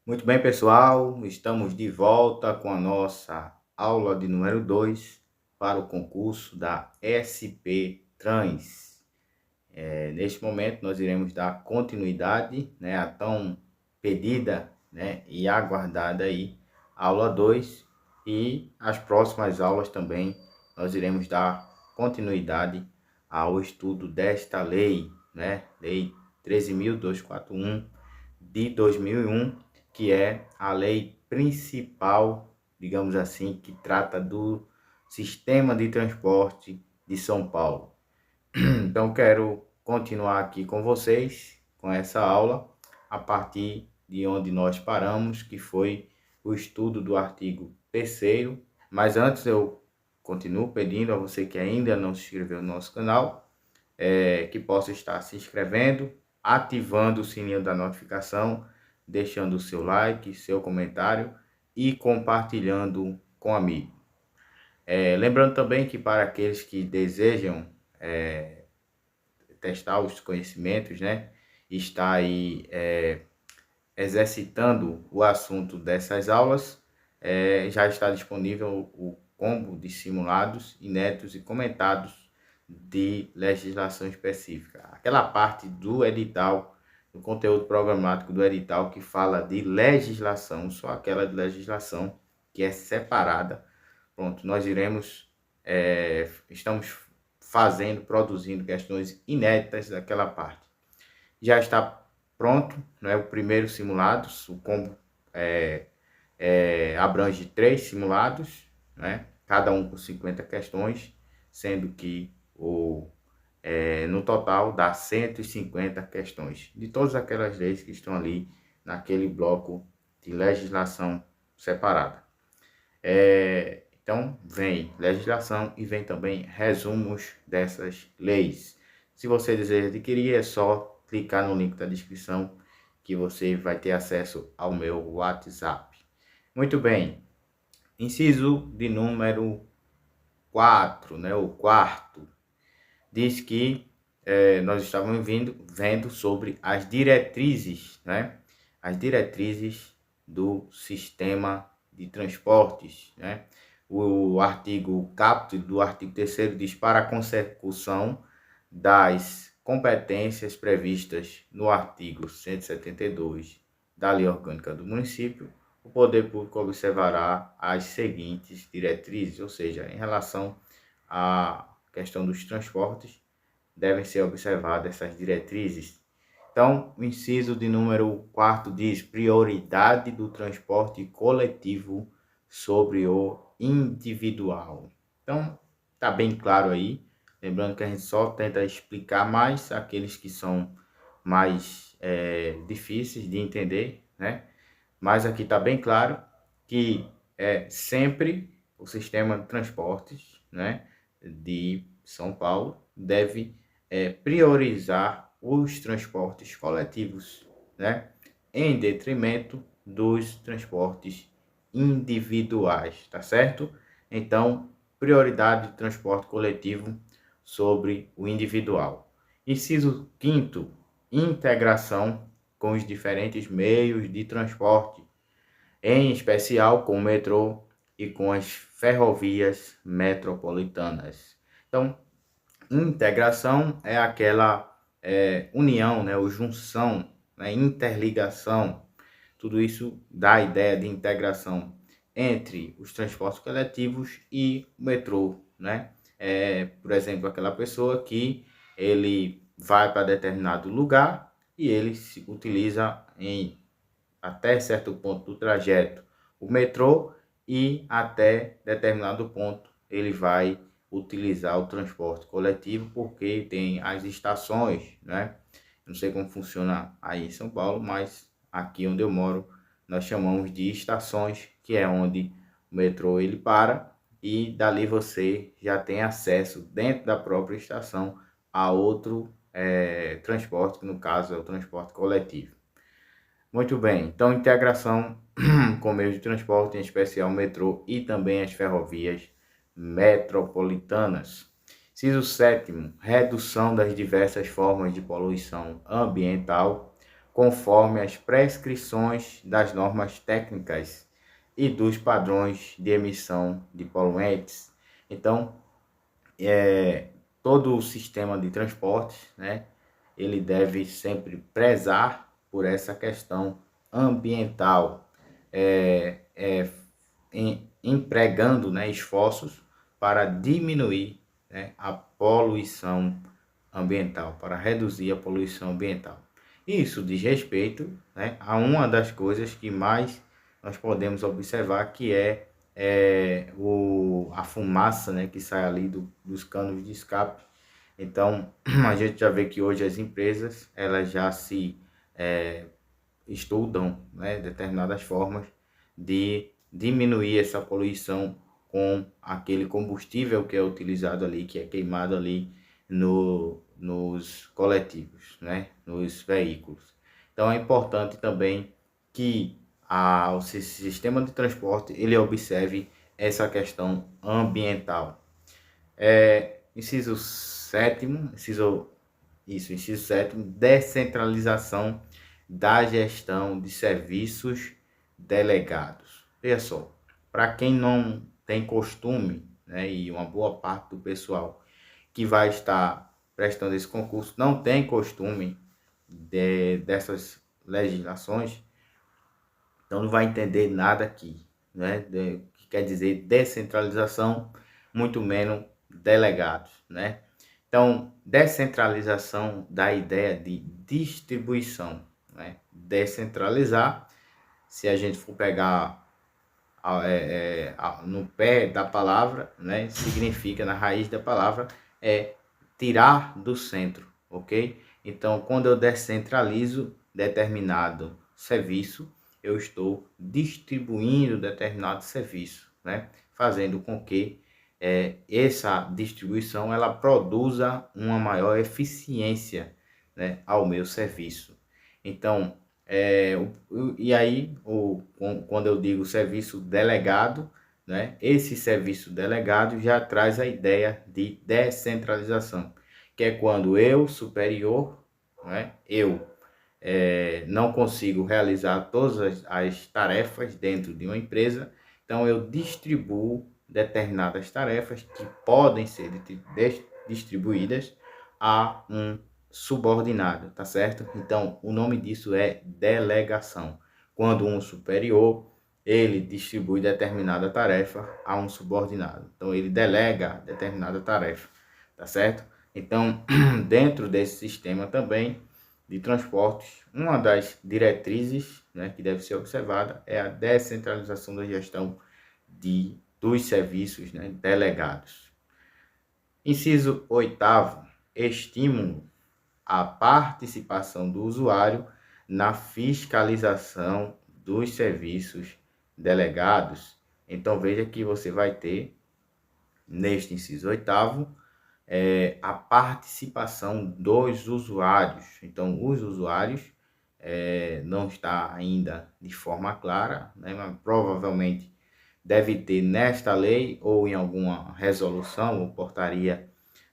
Muito bem, pessoal, estamos de volta com a nossa aula de número 2 para o concurso da SP Trans. Neste momento, nós iremos dar continuidade, né, à tão pedida, né, e aguardada aí, aula 2, e as próximas aulas também nós iremos dar continuidade ao estudo desta lei, né, Lei 13.241 de 2001, que é a lei principal, digamos assim, que trata do sistema de transporte de São Paulo. Então, quero continuar aqui com vocês, com essa aula, a partir de onde nós paramos, que foi o estudo do artigo 3º. Mas antes eu continuo pedindo a você que ainda não se inscreveu no nosso canal, que possa estar se inscrevendo, ativando o sininho da notificação, deixando o seu like, seu comentário e compartilhando com amigo. Lembrando também que para aqueles que desejam testar os conhecimentos, né, está aí exercitando o assunto dessas aulas, já está disponível o combo de simulados inéditos e comentados de legislação específica. Aquela parte do edital, do conteúdo programático do edital que fala de legislação, só aquela de legislação que é separada. Pronto, nós estamos produzindo questões inéditas daquela parte. Já está pronto, né, o primeiro simulado, o combo abrange 3 simulados, né, cada um com 50 questões, sendo que no total dá 150 questões de todas aquelas leis que estão ali naquele bloco de legislação separada. Então, vem legislação e vem também resumos dessas leis. Se você deseja adquirir, é só clicar no link da descrição que você vai ter acesso ao meu WhatsApp. Muito bem, inciso de número 4, né, o quarto, diz que nós estávamos vendo sobre as diretrizes, né, as diretrizes do sistema de transportes, né. O artigo caput do artigo 3º diz: para a consecução das competências previstas no artigo 172 da Lei Orgânica do Município, o poder público observará as seguintes diretrizes, ou seja, em relação à questão dos transportes, devem ser observadas essas diretrizes. Então, o inciso de número 4 diz: prioridade do transporte coletivo sobre o individual. Então, tá bem claro aí. Lembrando que a gente só tenta explicar mais aqueles que são mais difíceis de entender, né? Mas aqui tá bem claro que sempre o sistema de transportes, né, de São Paulo deve priorizar os transportes coletivos, né, em detrimento dos transportes individuais, tá certo? Então, prioridade de transporte coletivo sobre o individual. Inciso 5º, integração com os diferentes meios de transporte, em especial com o metrô e com as ferrovias metropolitanas. Então, integração é aquela união, né, ou junção, né, interligação. Tudo isso dá a ideia de integração entre os transportes coletivos e o metrô, né? Por exemplo, aquela pessoa que ele vai para determinado lugar e ele se utiliza até certo ponto do trajeto o metrô, e até determinado ponto ele vai utilizar o transporte coletivo, porque tem as estações, né? Não sei como funciona aí em São Paulo, mas aqui onde eu moro nós chamamos de estações, que é onde o metrô ele para e dali você já tem acesso dentro da própria estação a outro transporte, que no caso é o transporte coletivo. Muito bem, então integração com meios de transporte, em especial o metrô e também as ferrovias metropolitanas. Inciso 7º, redução das diversas formas de poluição ambiental conforme as prescrições das normas técnicas e dos padrões de emissão de poluentes. Então, todo o sistema de transporte, né, ele deve sempre prezar por essa questão ambiental, empregando, né, esforços para diminuir, né, a poluição ambiental, para reduzir a poluição ambiental. Isso diz respeito, né, a uma das coisas que mais nós podemos observar, que a fumaça, né, que sai ali dos canos de escape. Então, a gente já vê que hoje as empresas, elas já se estudam, né, determinadas formas de diminuir essa poluição com aquele combustível que é utilizado ali, que é queimado ali nos coletivos, né, nos veículos. Então é importante também que o sistema de transporte ele observe essa questão ambiental. Inciso sétimo, inciso 7, descentralização da gestão de serviços delegados. Veja só, para quem não tem costume, né, e uma boa parte do pessoal que vai estar prestando esse concurso não tem costume dessas legislações, então não vai entender nada aqui, né, que quer dizer descentralização, muito menos delegados, né? Então, descentralização da ideia de distribuição, né? Descentralizar, se a gente for pegar no pé da palavra, né? Significa, na raiz da palavra, tirar do centro, ok? Então, quando eu descentralizo determinado serviço, eu estou distribuindo determinado serviço, né? Fazendo com que essa distribuição ela produza uma maior eficiência, né, ao meu serviço. Então, e aí, quando eu digo serviço delegado, né, esse serviço delegado já traz a ideia de descentralização, que é quando eu, superior, né, não consigo realizar todas as tarefas dentro de uma empresa, então eu distribuo determinadas tarefas que podem ser distribuídas a um subordinado, tá certo? Então, o nome disso é delegação. Quando um superior, ele distribui determinada tarefa a um subordinado. Então, ele delega determinada tarefa, tá certo? Então, dentro desse sistema também de transportes, uma das diretrizes, né, que deve ser observada é a descentralização da gestão dos serviços, né, delegados. Inciso 8º, estímulo à participação do usuário na fiscalização dos serviços delegados. Então veja que você vai ter, neste inciso 8º, a participação dos usuários. Então os usuários não está ainda de forma clara, né, mas provavelmente deve ter nesta lei ou em alguma resolução ou portaria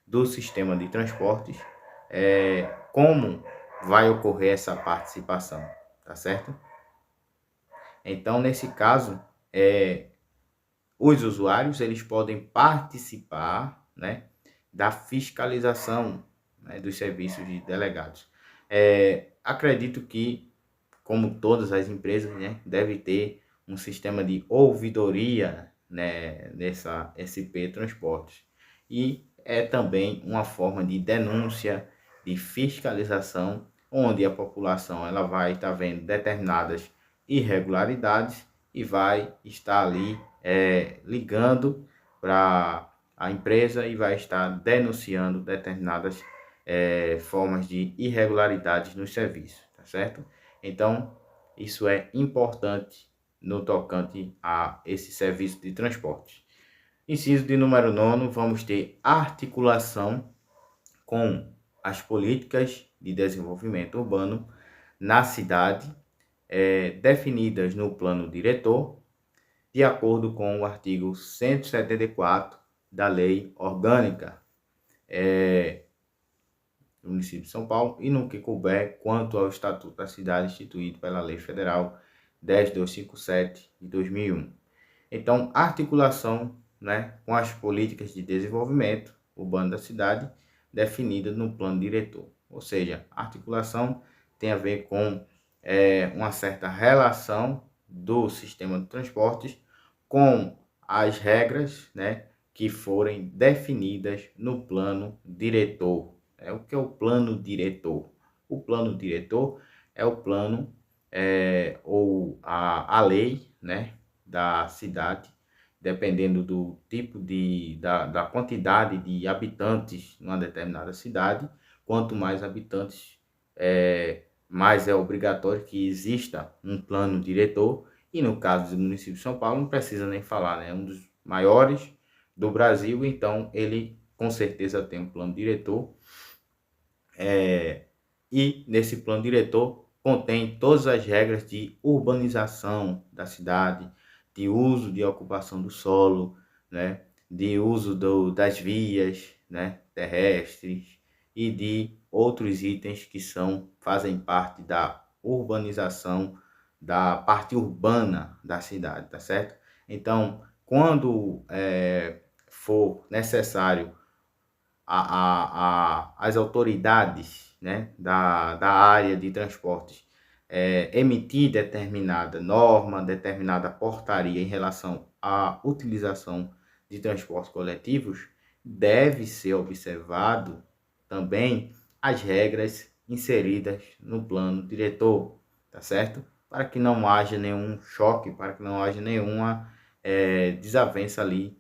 do sistema de transportes, como vai ocorrer essa participação, tá certo? Então, nesse caso, os usuários eles podem participar, né, da fiscalização, né, dos serviços de delegados. Acredito que, como todas as empresas, né, deve ter um sistema de ouvidoria, né, nessa SP Transportes. E é também uma forma de denúncia, de fiscalização, onde a população ela vai estar vendo determinadas irregularidades e vai estar ali ligando para a empresa e vai estar denunciando determinadas formas de irregularidades nos serviços, tá certo? Então, isso é importante no tocante a esse serviço de transporte. Inciso de número 9, vamos ter articulação com as políticas de desenvolvimento urbano na cidade, definidas no plano diretor, de acordo com o artigo 174 da Lei Orgânica do município de São Paulo e no que couber quanto ao Estatuto da Cidade instituído pela Lei Federal 10.257 de 2001. Então, articulação, né, com as políticas de desenvolvimento urbano da cidade definidas no plano diretor. Ou seja, articulação tem a ver com uma certa relação do sistema de transportes com as regras, né, que forem definidas no plano diretor. O que é o plano diretor? O plano diretor é o plano ou a lei, né, da cidade, dependendo do tipo da quantidade de habitantes numa determinada cidade. Quanto mais habitantes, mais é obrigatório que exista um plano diretor. E no caso do município de São Paulo, não precisa nem falar, né? É um dos maiores do Brasil, então ele com certeza tem um plano diretor. E nesse plano diretor contém todas as regras de urbanização da cidade, de uso de ocupação do solo, né? De uso das vias, né, terrestres e de outros itens que fazem parte da urbanização, da parte urbana da cidade, tá certo? Então, quando for necessário as autoridades, né, da área de transportes emitir determinada norma, determinada portaria em relação à utilização de transportes coletivos, deve ser observado também as regras inseridas no plano diretor, tá certo? Para que não haja nenhum choque, para que não haja nenhuma desavença ali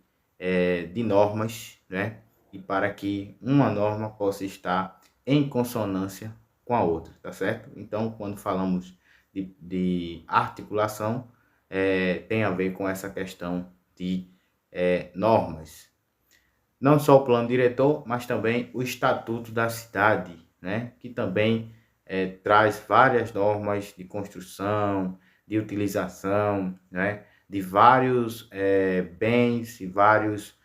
de normas, né? E para que uma norma possa estar em consonância com a outra, tá certo? Então, quando falamos de articulação, tem a ver com essa questão de normas. Não só o plano diretor, mas também o Estatuto da Cidade, né? Que também traz várias normas de construção, de utilização, né? De vários bens e vários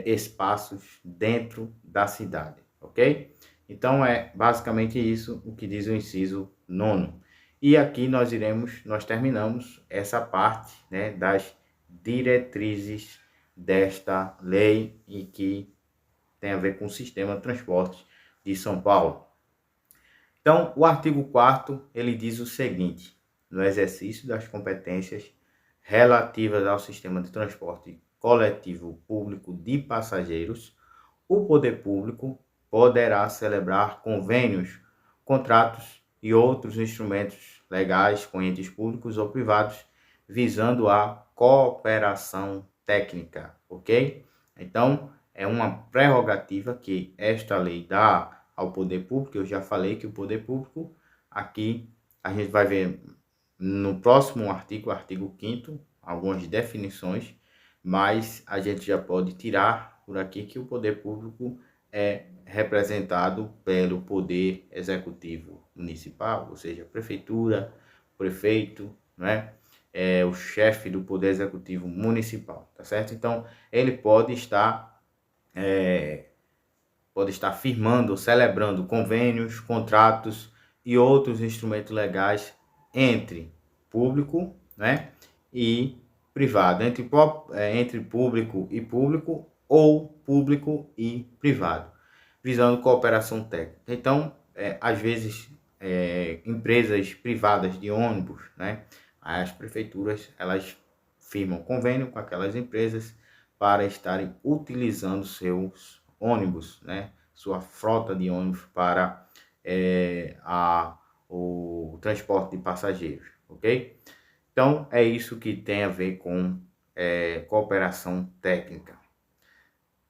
espaços dentro da cidade, ok? Então é basicamente isso o que diz o inciso 9º. E aqui nós terminamos essa parte, né, das diretrizes desta lei e que tem a ver com o sistema de transportes de São Paulo. Então, o artigo 4º, ele diz o seguinte: no exercício das competências relativas ao sistema de transporte coletivo público de passageiros, o poder público poderá celebrar convênios, contratos e outros instrumentos legais com entes públicos ou privados, visando a cooperação técnica, ok? Então, é uma prerrogativa que esta lei dá ao poder público. Eu já falei que o poder público, aqui a gente vai ver no próximo artigo, artigo 5º, algumas definições, mas a gente já pode tirar por aqui que o poder público é representado pelo poder executivo municipal, ou seja, prefeitura, prefeito, né? O chefe do poder executivo municipal, tá certo? Então, ele pode estar firmando, celebrando convênios, contratos e outros instrumentos legais entre público, né, e privado, entre público e público ou público e privado, visando cooperação técnica. Então, às vezes, empresas privadas de ônibus, né, as prefeituras, elas firmam convênio com aquelas empresas para estarem utilizando seus ônibus, né, sua frota de ônibus para o transporte de passageiros, ok? Então, é isso que tem a ver com cooperação técnica.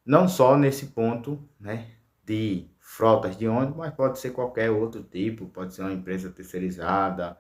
Não só nesse ponto, né, de frotas de ônibus, mas pode ser qualquer outro tipo, pode ser uma empresa terceirizada,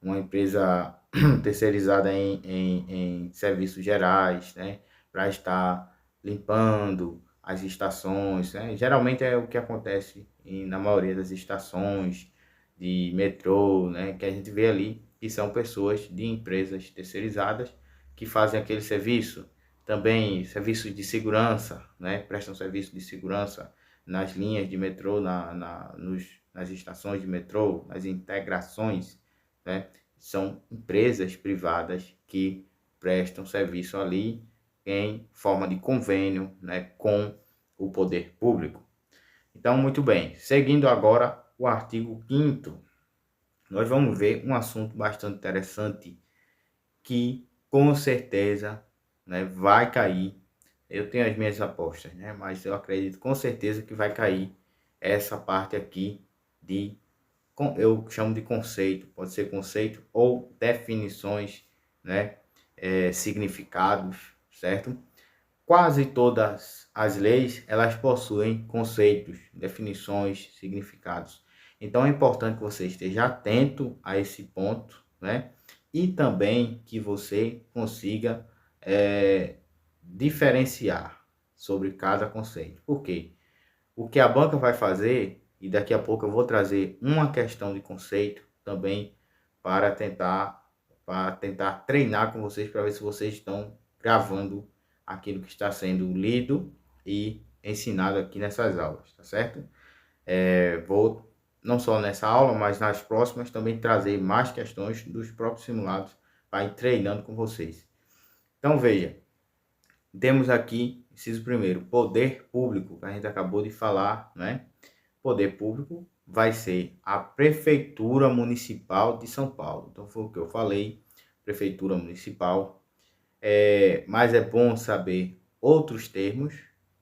uma empresa terceirizada em serviços gerais, né, para estar limpando as estações, né? Geralmente é o que acontece na maioria das estações de metrô, né, que a gente vê ali, que são pessoas de empresas terceirizadas que fazem aquele serviço. Também serviços de segurança, né, prestam serviço de segurança nas linhas de metrô, nas estações de metrô, nas integrações, né? São empresas privadas que prestam serviço ali em forma de convênio, né, com o poder público. Então, muito bem, seguindo agora o artigo 5º, nós vamos ver um assunto bastante interessante que com certeza, né, vai cair. Eu tenho as minhas apostas, né, mas eu acredito com certeza que vai cair essa parte aqui de, eu chamo de conceito, pode ser conceito ou definições, né, significados, certo? Quase todas as leis, elas possuem conceitos, definições, significados. Então é importante que você esteja atento a esse ponto, né? E também que você consiga diferenciar sobre cada conceito. Por quê? O que a banca vai fazer, e daqui a pouco eu vou trazer uma questão de conceito também para tentar treinar com vocês, para ver se vocês estão gravando aquilo que está sendo lido e ensinado aqui nessas aulas, tá certo? Vou, não só nessa aula, mas nas próximas também trazer mais questões dos próprios simulados para ir treinando com vocês. Então, veja, temos aqui, inciso primeiro, poder público, que a gente acabou de falar, né? Poder público vai ser a Prefeitura Municipal de São Paulo. Então, foi o que eu falei, Prefeitura Municipal. Mas é bom saber outros termos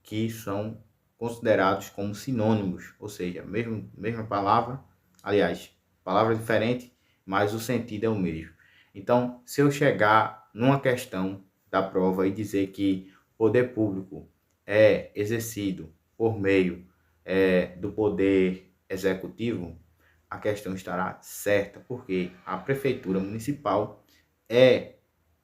que são considerados como sinônimos, ou seja, mesma palavra, aliás, palavra diferente, mas o sentido é o mesmo. Então, se eu chegar numa questão da prova e dizer que o poder público é exercido por meio do poder executivo, a questão estará certa, porque a prefeitura municipal é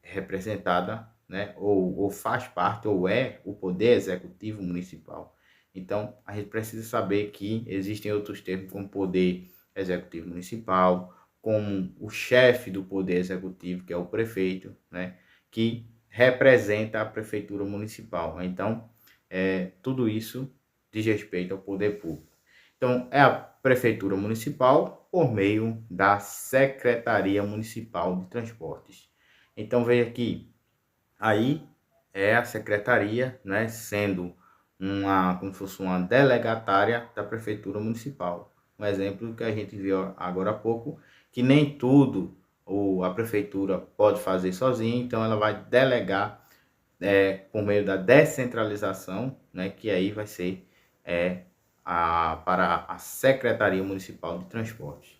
representada, né, ou faz parte, ou é o poder executivo municipal. Então, a gente precisa saber que existem outros termos como poder executivo municipal, como o chefe do poder executivo, que é o prefeito, né, que representa a prefeitura municipal. Então, tudo isso diz respeito ao poder público. Então, é a prefeitura municipal por meio da Secretaria Municipal de Transportes. Então, veja aqui, aí é a secretaria, né, sendo como se fosse uma delegatária da prefeitura municipal. Um exemplo que a gente viu agora há pouco, que nem tudo a prefeitura pode fazer sozinha, então ela vai delegar por meio da descentralização, né, que aí vai ser para a Secretaria Municipal de Transportes.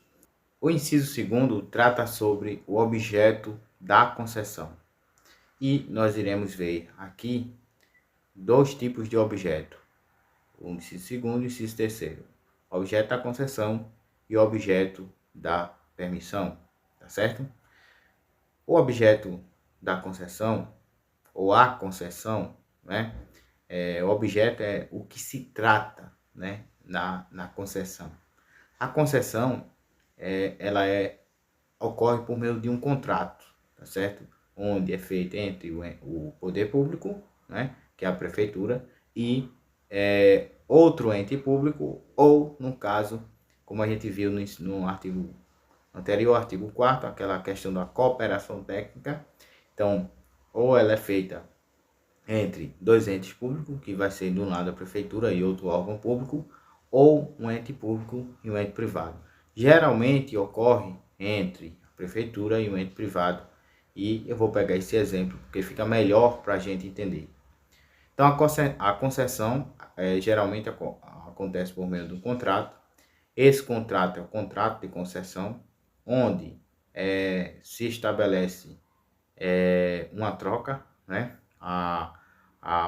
O inciso 2º trata sobre o objeto da concessão. E nós iremos ver aqui dois tipos de objeto. O inciso 2º e o inciso 3º. Objeto da concessão e objeto da permissão, tá certo? O objeto da concessão, ou a concessão, né? O objeto é o que se trata, né, na concessão. A concessão, ocorre por meio de um contrato, tá certo? Onde é feito entre o poder público, né, que é a prefeitura, e outro ente público, ou, no caso, como a gente viu no artigo anterior, artigo 4º, aquela questão da cooperação técnica. Então, ou ela é feita entre dois entes públicos, que vai ser de um lado a prefeitura e outro órgão público, ou um ente público e um ente privado. Geralmente ocorre entre a prefeitura e um ente privado, e eu vou pegar esse exemplo porque fica melhor para a gente entender. Então, a concessão geralmente acontece por meio de um contrato. Esse contrato é o contrato de concessão, onde se estabelece uma troca, né?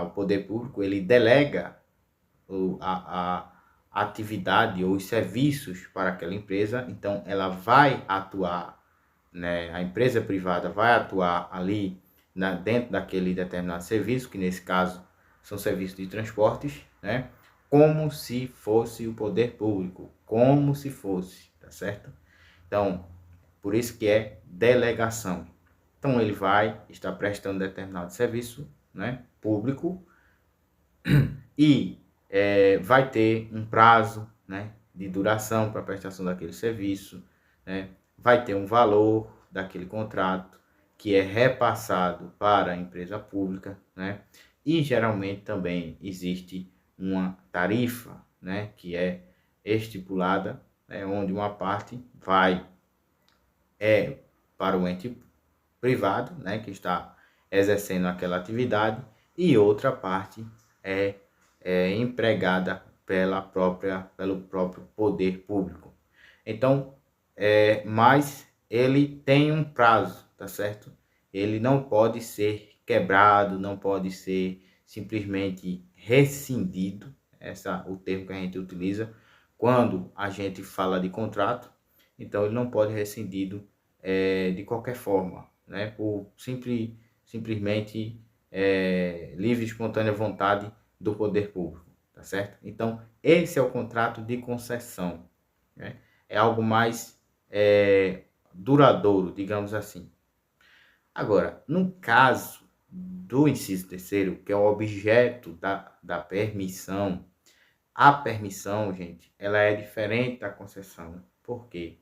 O poder público ele delega a atividade ou os serviços para aquela empresa, então ela vai atuar, né? A empresa privada vai atuar ali dentro daquele determinado serviço, que nesse caso são serviços de transportes, né? Como se fosse o poder público, como se fosse, tá certo? Então, por isso que é delegação. Então, ele vai estar prestando determinado serviço, né, público, e vai ter um prazo, né, de duração para a prestação daquele serviço, né, vai ter um valor daquele contrato que é repassado para a empresa pública, né, e geralmente também existe uma tarifa, né, que é estipulada, né, onde uma parte vai para o ente privado, né, que está exercendo aquela atividade, e outra parte é, empregada pelo próprio poder público. Então, mas ele tem um prazo, tá certo? Ele não pode ser quebrado, não pode ser simplesmente rescindido, o termo que a gente utiliza quando a gente fala de contrato. Então, ele não pode ser rescindido de qualquer forma, né? Por simplesmente livre e espontânea vontade do poder público, tá certo? Então, esse é o contrato de concessão, né? É algo mais duradouro, digamos assim. Agora, no caso do inciso terceiro, que é o objeto da permissão, a permissão, gente, ela é diferente da concessão. Por quê?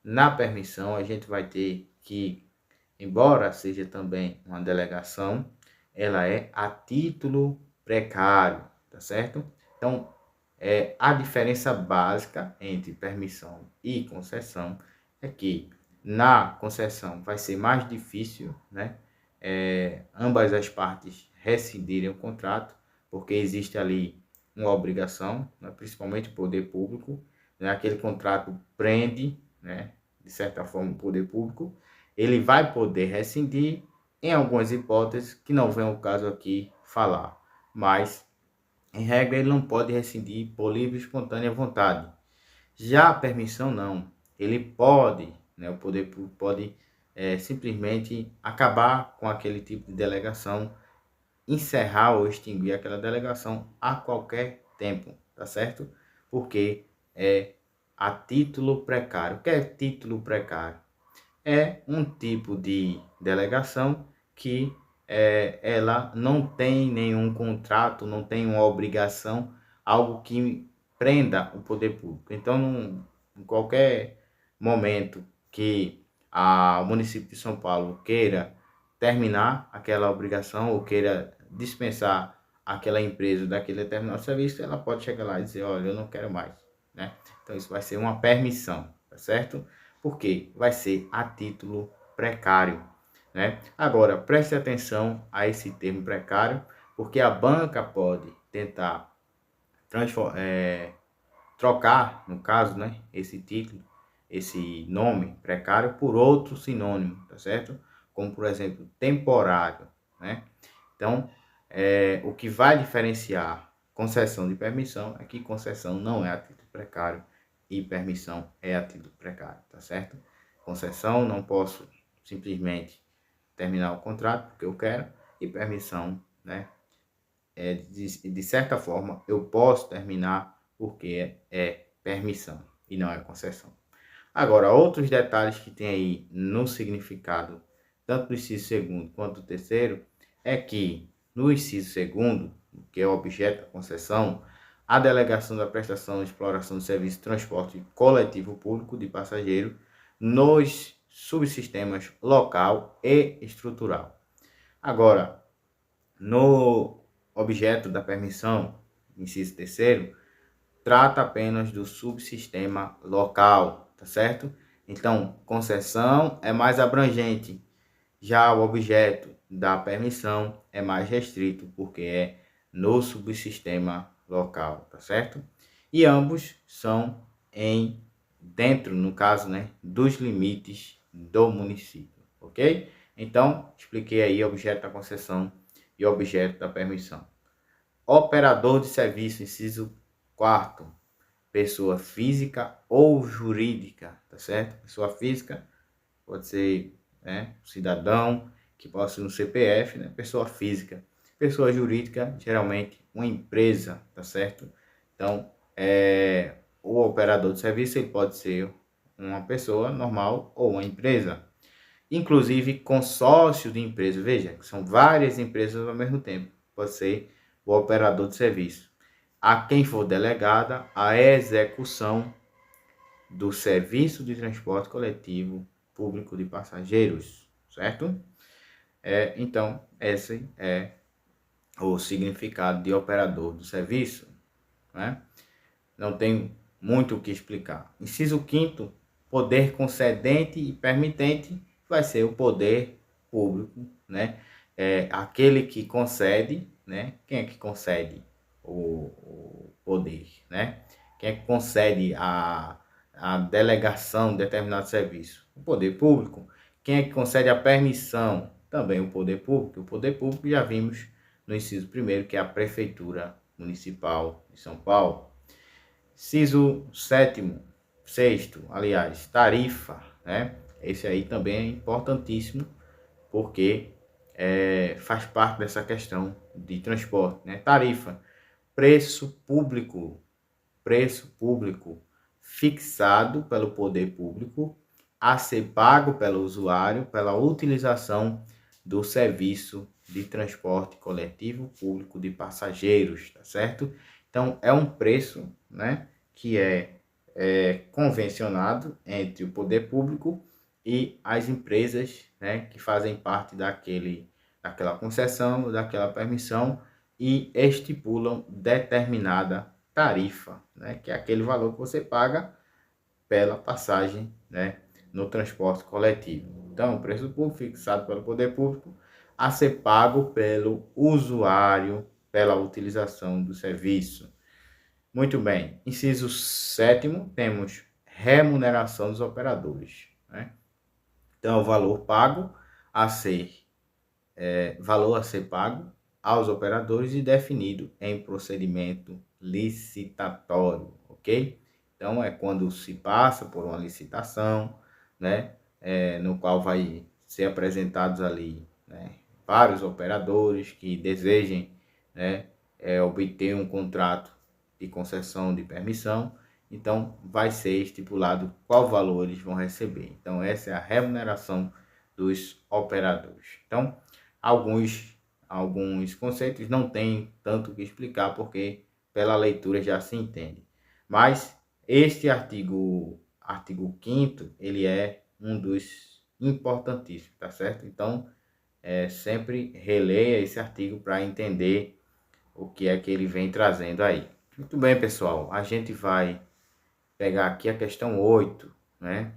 Na permissão, a gente vai ter que, embora seja também uma delegação, ela é a título precário, tá certo? Então, a diferença básica entre permissão e concessão é que na concessão vai ser mais difícil, né? Ambas as partes rescindirem o contrato, porque existe ali uma obrigação, né? Principalmente o poder público, né? Aquele contrato prende, né? De certa forma, o poder público, ele vai poder rescindir em algumas hipóteses que não vem ao caso aqui falar, mas em regra ele não pode rescindir por livre e espontânea vontade. Já a permissão não, ele pode, né, o poder público pode simplesmente acabar com aquele tipo de delegação, encerrar ou extinguir aquela delegação a qualquer tempo, tá certo? Porque é a título precário. O que é título precário? É um tipo de delegação que ela não tem nenhum contrato, não tem uma obrigação, algo que prenda o poder público. Então, em qualquer momento que o município de São Paulo queira terminar aquela obrigação ou queira dispensar aquela empresa daquele determinado serviço, ela pode chegar lá e dizer, olha, eu não quero mais, né? Então, isso vai ser uma permissão, tá certo? Porque vai ser a título precário, né? Agora, preste atenção a esse termo precário, porque a banca pode tentar trocar, no caso, né, esse título, esse nome precário por outro sinônimo, tá certo? Como, por exemplo, temporário, né? Então, o que vai diferenciar concessão de permissão é que concessão não é a título precário e permissão é a título precário, tá certo? Concessão, não posso simplesmente terminar o contrato porque eu quero, e permissão, né? De certa forma, eu posso terminar porque é permissão e não é concessão. Agora, outros detalhes que tem aí no significado, tanto do inciso segundo quanto do terceiro, é que no inciso segundo, que é o objeto da concessão, a delegação da prestação de exploração de serviço de transporte coletivo público de passageiro nos subsistemas local e estrutural. Agora, no objeto da permissão, inciso terceiro, trata apenas do subsistema local, tá certo? Então, concessão é mais abrangente, já o objeto da permissão é mais restrito, porque é no subsistema local, tá certo? E ambos são dentro, no caso, né, dos limites do município, ok? Então, expliquei aí o objeto da concessão e o objeto da permissão. Operador de serviço, inciso 4º, pessoa física ou jurídica, tá certo? Pessoa física pode ser, né, cidadão que possui um CPF, né? Pessoa física. Pessoa jurídica, geralmente uma empresa, tá certo? Então, o operador de serviço ele pode ser uma pessoa normal ou uma empresa. Inclusive consórcio de empresas, veja, são várias empresas ao mesmo tempo, pode ser o operador de serviço. a quem for delegada a execução do serviço de transporte coletivo público de passageiros, certo? Então, esse é o significado de operador do serviço, né? Não tem muito o que explicar. Inciso 5º, poder concedente e permitente vai ser o poder público, né? Aquele que concede, né? Quem é que concede o poder, né? Quem é que concede a delegação de determinado serviço? O poder público. Quem é que concede a permissão? Também o poder público. O poder público já vimos no inciso 1º, que é a Prefeitura Municipal de São Paulo. Inciso 7º, 6º, aliás, tarifa, né? Esse aí também é importantíssimo, porque faz parte dessa questão de transporte, né? Tarifa, preço público fixado pelo poder público a ser pago pelo usuário pela utilização do serviço de transporte coletivo público de passageiros, tá certo? Então, é um preço, né, que é convencionado entre o poder público e as empresas, né, que fazem parte daquela concessão, daquela permissão e estipulam determinada tarifa, né, que é aquele valor que você paga pela passagem, né, no transporte coletivo. Então, o preço público fixado pelo poder público a ser pago pelo usuário pela utilização do serviço. Muito bem. Inciso 7º, temos remuneração dos operadores, né? Então, o valor a ser pago aos operadores e definido em procedimento licitatório, ok? Então, é quando se passa por uma licitação, né? No qual vai ser apresentados ali, né, vários operadores que desejem, né, obter um contrato de concessão de permissão. Então, vai ser estipulado qual valor eles vão receber. Então, essa é a remuneração dos operadores. Então, alguns conceitos não tem tanto o que explicar, porque pela leitura já se entende. Mas este artigo 5º, ele é um dos importantíssimos, tá certo? Então, sempre releia esse artigo para entender o que é que ele vem trazendo aí. Muito bem, pessoal, a gente vai pegar aqui a questão 8, né,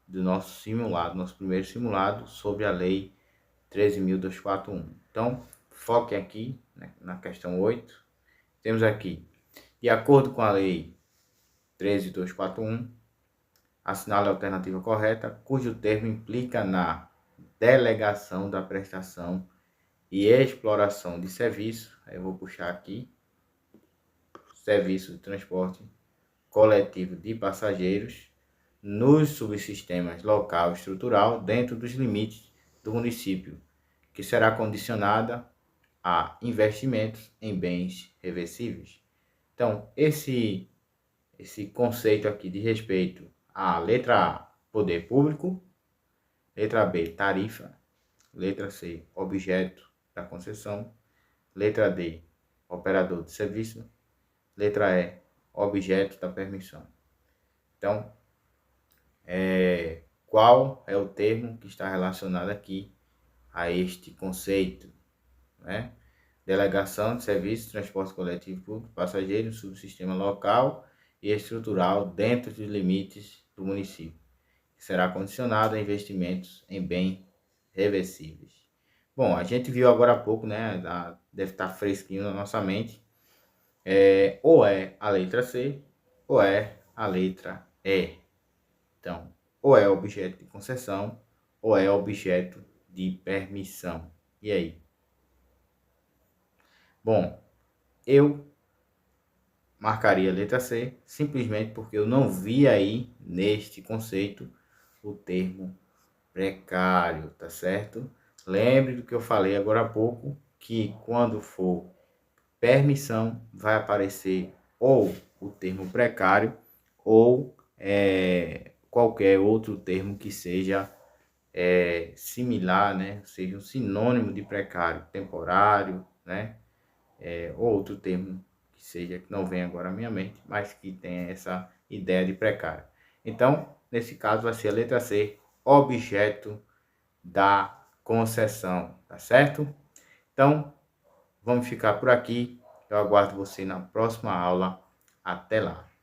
do nosso simulado, nosso primeiro simulado sobre a lei 13.241. Então, foquem aqui, né, na questão 8. Temos aqui, de acordo com a lei 13.241, assinale a alternativa correta, cujo termo implica na delegação da prestação e exploração de serviço. Aí eu vou puxar aqui, serviço de transporte coletivo de passageiros nos subsistemas local estrutural dentro dos limites do município, que será condicionada a investimentos em bens reversíveis. Então, esse conceito aqui de respeito à letra A, poder público, letra B, tarifa, letra C, objeto da concessão, letra D, operador de serviço, letra E, objeto da permissão. Então, qual é o termo que está relacionado aqui a este conceito, né? Delegação de serviço de transporte coletivo público, passageiro, subsistema local e estrutural dentro dos limites do município, que será condicionado a investimentos em bens reversíveis. Bom, a gente viu agora há pouco, né? Deve estar fresquinho na nossa mente. Ou é a letra C, ou é a letra E. Então, ou é objeto de concessão, ou é objeto de permissão. E aí? Bom, eu marcaria a letra C, simplesmente porque eu não vi aí, neste conceito, o termo precário, tá certo? Lembre do que eu falei agora há pouco, que quando for permissão, vai aparecer ou o termo precário, ou qualquer outro termo que seja similar, né? Seja um sinônimo de precário, temporário, né? Ou outro termo que seja, que não vem agora à minha mente, mas que tenha essa ideia de precário. Então, nesse caso, vai ser a letra C, objeto da concessão, tá certo? Então, vamos ficar por aqui. Eu aguardo você na próxima aula. Até lá!